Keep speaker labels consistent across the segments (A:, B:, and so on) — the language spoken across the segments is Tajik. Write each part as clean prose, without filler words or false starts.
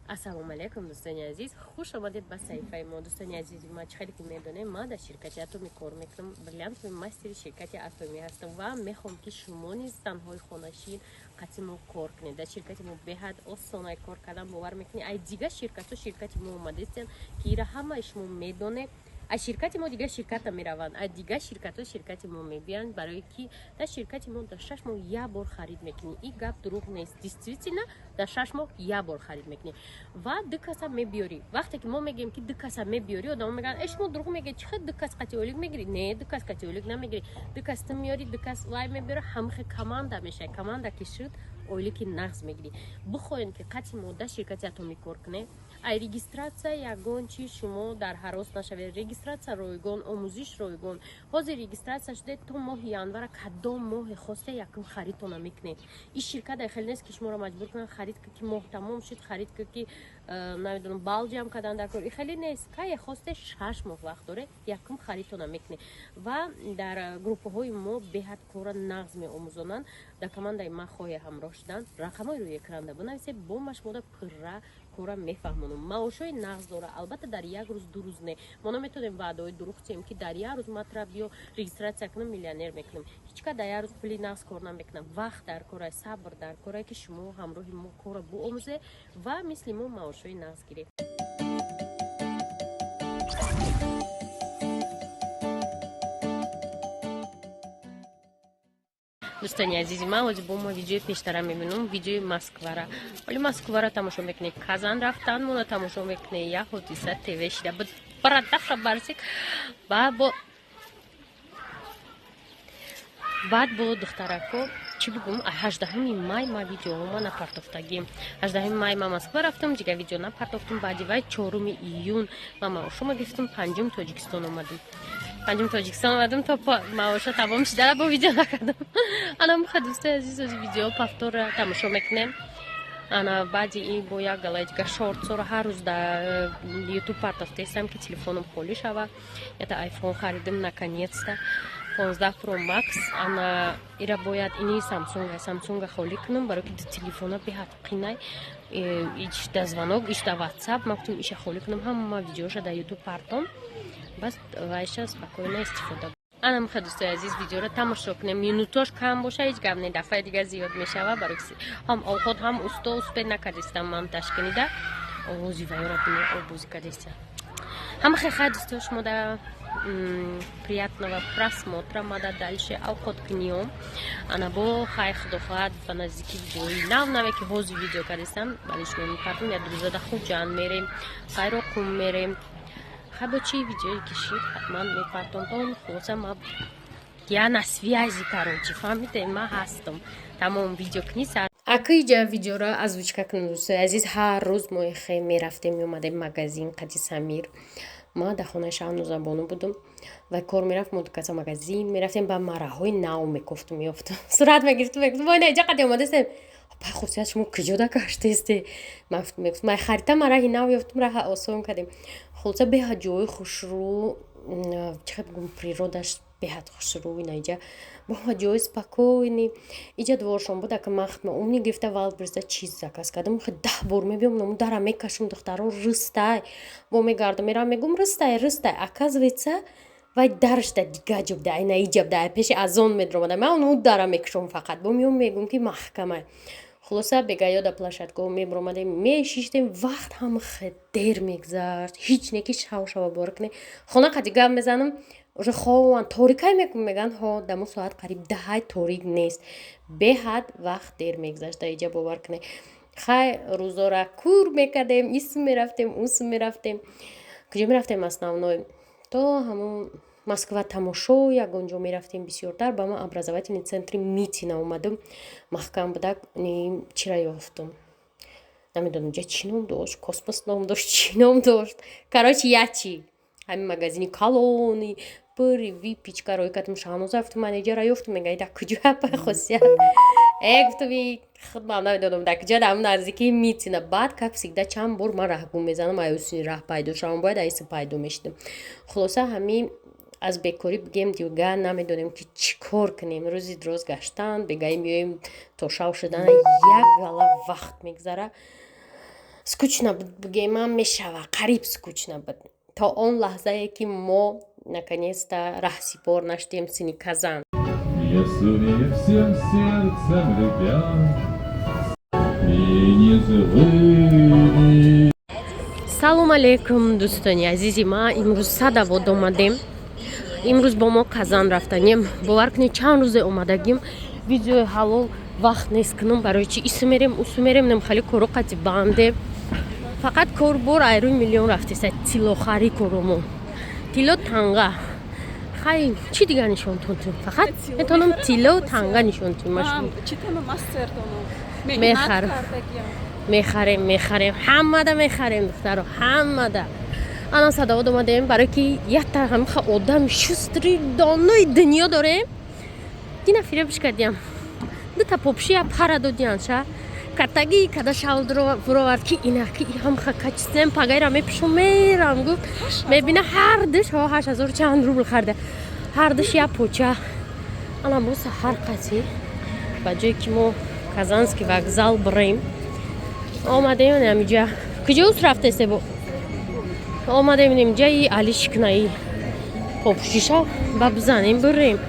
A: Ассалому алейкум, дӯстони азиз. Хуш омадед ба саҳифаи мо. Дӯстони азизи мо, чӣ хеле ки медонем, ман дар ширкати Атоми кор мекунам. Бриллиантови мастери ширкати Атоми ҳастам ва мехоҳам ки шумо низ занҳои хонашин қатъи мо кор кунед. Дар ширкати мо беҳад осонай кор кардан бовар мекунед. Ай дигар ширкатҳо ширкати мо омадастанд ки ира ҳамаи шумо медонед. Аз ширкати мо дигар ширката мераванд, аз дигар ширкатҳо ширкати мо мебиёнд, барое ки дар ширкати мо дар 6 моҳ як бор харид мекунӣ. Ин гап дурӯғ нест. Действительно дар 6 моҳ як бор харид мекунӣ ва ду каса мебиёрӣ. Вақте ки мо мегӯем ки ду каса мебиёрӣ, одамо мегӯянд шумо дурӯғ мегӯед, чӣ хел ду кас қатъи ойлик мегирӣ? Не, ду кас қатъи ойлик намегирӣ. Ду кас ту меёрӣ, ду кас вай мебиёра, ҳамахе команда мешавад. Команда ки шуд ойлики нағз мегирӣ. Бихоҳем ки қатъи мо дар ширкати Атоми кор кунем. Ай регистратсия ягон чи шумо дар ҳарос нашавед. Регистратсия ройгон, омӯзиш ройгон. Ҳозир регистратсия шудед то моҳи январ кадом моҳе хосте якум харидтона мекунед. Ин ширкат хел нест ки шуморо маҷбур кунад харид ки моҳ тамом шуд, харид ки намедонам бал ҷамъ кардан дар кор. Ин хеле нест. Кае хосте 6 моҳ вақт доре, якум харидтона мекунед. Ва дар группаҳои мо беҳад кора нағз меомӯзонанд. Дар командаи ман хоҳе ҳамроҳ шудан, рақамҳои рӯи экранда бинависед, бо машмода пурра кора мефаҳмонам. Маошҳои нағз дора. Албатта дар як рӯз ду рӯз не. Мо наметавонем ваъдаҳои дурӯғ диҳем ки дар як рӯз матлаб ё регистратсия кунам, миллионер мекунам. Ҳеҷ кад дар як рӯз пули нағз кор намекунам. Вақт дар кора, сабр дар кора ки шумо ҳамроҳи мо кора биомӯзед ва мисли мо маошҳои нағз гиред. дӯстони азизи ман, ҳозир бо мо видеои пештара мебинем, видеои Москвара. Ҳоли Москвара тамошо мекунед. Казан рафтан мона тамошо мекунед. Як ҳодиса тв шида. Барада хабарсик. баъд бо духтарако чӣ бигӯм, 18 май ма видеоҳома напартофтагим. 18 май ма Москва рафтам, дигар видео напартофтам. баъди вай 4 июн ма маошума гирифтам, 5 Тоҷикистон омадам. 5 Тоҷикистон омадам, то маоша тамом шуда бо видео накардам. Ана муха дӯстои азиз, ози видео повтора тамошо мекунем. Ана баъди ин бо як галаҷка шортсора ҳар рӯз дар ютуб партофтаистам ки телефоном холӣ шава. Ята айфон харидам наконец-то. 15 Pro Max. Ана ира бояд ини Samsung холӣ кунам, барои ки телефона беҳад қинай. Иш да звонок, иш да WhatsApp, ма гуфтам иша холӣ кунам, ҳама видеоша дар ютуб партом. Бас вайша спокойно истифода. Ана муха дӯстои азиз видеоро тамошо кунем. Минутош кам боша, ҳеҷ гап не, дафъаи дигар зиёд мешава, барои ки ҳам овқот ҳам успеҳ накардистам монтаж кунида. Овози вайро бине обузи кадистя. Ҳамахе хайр дӯстои шумо да приятного просмотра. Мада дальше овқот кунем. Ана бо хай худохоҳад ба наздики видеои наве ки ҳозир видео кардистам, бали шумо мепартем. Я дурзада хуҷанд мерем, хайро кум мерем. Хай бо чӣ видеои кишид ҳатман мепартонтон. Хулоса ма я на связи, короче, фаҳмиде, ма ҳастам. Тамом видео книса. Акиҷа видеоро озвучка кунем дӯстои азиз. Ҳар рӯз мо хе мерафтем, меомадем магазин Қади Самир. ма дар хонаи Шаҳнозабону будам ва кор мерафт. Мо дукаса магазин мерафтем, ба мараҳои нав мекуфту меёфтам. Сурат мегирифту мегуфту вой не ҷа қади омадастем. Ба хусият шумо куҷо да гаштесте? Мегуфт май харита мараҳи нав ёфтам, раҳа осон кардем. Хулоса беҳад ҷои хушрӯ, чӣ бигӯм, природаш беҳад хушрӯ инаиҷа. Баҳад ҷои спокойни. Иҷа дворшон буда ки махма умни гирифта вал бирза чиз заказ кардам. Хе 10 бор мебиём, ному дара мекашум, духтаро рыстай. Бо мегардам, мерам мегум рыстай. Оказывается, вай дарашда дига ҷобда, айна иҷабда, пеши азон медромада. Ман ному дара мекашум фақат. Бо меём мегум ки маҳкамай. Хулоса бега ёда плашадгоҳ мебромадем, мешиштем, вақт ҳам хе дер мегзашт. Ҳеҷ не ки шава бор кунем. Хона қади гап мезанам, уже хован торикай мекун, меган ҳо дамо соат қариб 10 торик нест. Беҳад вақт дер мегзашт, иҷа бовар кунед. Хай рӯзора кур мекардем, исм мерафтем, усм мерафтем. куҷо мерафтем основной? То ҳамон Москва тамошо, ягонҷо мерафтем бисёртар. Ба ман образовательный центри Митина омадам. Маҳкам буда чира ёфтам. Намедонам ҷа чӣ ном дошт, космос ном дошт, чӣ ном дошт. Короче, ячи. Ҳамин магазини калони, пури випичка рой кардам. Шаҳноз рафтам, менеҷера ёфтам, мега дар куҷо ба хусият. Гуфтам худмам намедонам дар куҷо, дар ҳамн наздикии Митина. Баъд как всегда чанд бор ман раҳгум мезанам, аюсини раҳ пайдо шавам, бояд айса пайдо мешидам. Хулоса ҳамин аз бекорӣ бигем дигар намедонем ки чӣ кор кунем. Рӯзи дроз гаштан, бегаи меоем то шав шудан, як гала вақт мегзара. скучно буд бугемам мешава қариб скучно буд то он лаҳзае ки мо наконец-то раҳсипор наштем сини Казан.
B: Если всем сердцем любя и не живые.
A: Салом алейкум дӯстони азизи ман, имрӯз садавод омадем. Имрӯз бо мо Казан рафтанем. Бовар кунед чанд рӯзе омадагим. Видеои ҳалол вақт нест кунам барои чи ису мерем усу мерем намхали кору қати банде. Фақат кор бор айрӯи миллион рафтеса тилло хари корумон. Тилло танга. Хай чи дигар нишонтон ту? Фақат метонам тилло танга нишонтун машин.
C: читама мастердоно.
A: Мехарам. Мехарем. Ҳаммада мехарем духтаро, ҳаммада. Анан садовод омадем барои ки якта ҳамиха одами шустри донои дунё дорем. Дина фиребиш кардиям. Дута попшия пара додиян ша. Катаги када шал буровард ки инаки ҳамиха качисем пагайра мепишум мерам гуфт. Мебина ҳар диш 8000 чанд рубл харда. Ҳар диш я поча. Анан бо саҳар қати ба ҷое ки мо Казанский вокзал бирем. Омадем намиҷа. Куҷост рафтесе бо? Омадем намиҷаи Алишкнаи попшиша ба бизанем бирем.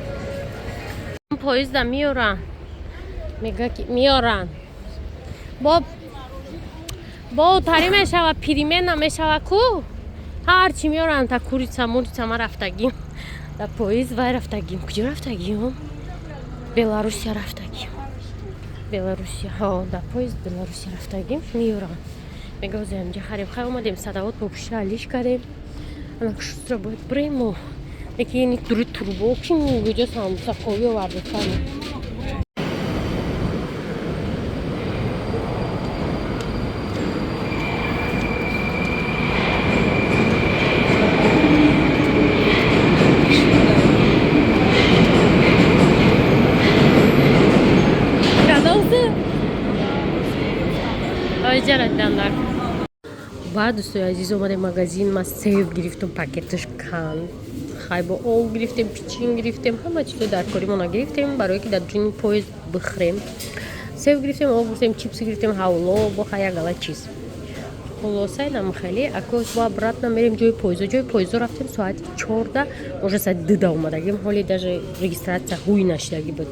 A: Поезда миёран. Мега ки миёран. Бо тари мешава, перемена мешава ку? Ҳарчи миёран та курица ма рафтагим. Да поезд вай рафтагим. Куҷо рафтагим? Беларусия рафтагим. Беларусия. Да поезд Беларусия рафтагим. Миёран. Мега озем ҷахарем. Хай омадем садавод попшиша алиш кардем. Ана шустра бояд бирем мо. Яки ини дури турбо ки гуҷо самбусакови овардотан. Баъд дӯстои азиз омадем магазин. Ман сев гирифтам, пакеташ канд. Хай бо ол гирифтем, пичин гирифтем, ҳама чизо дар коримона гирифтем барое ки дар ҷойи поезд бихӯрем. Сев гирифтем, ол гирифтем, чипси гирифтем, ҳавло бо хай ягала чиз. Хулосаи намхали акос ба обратно мерем ҷойи поездо. Ҷойи поездо рафтем соати 14, уже саати 2 омадагим. ҳоли даже регистратсия ҳуй нашидаги буд.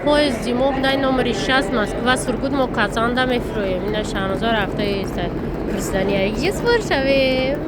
A: Поезд зимов дай номери 6 Москва Сургут мо Казанда мефироем. Ина Шаҳноза рафтаи кирсидани агис бор шавем.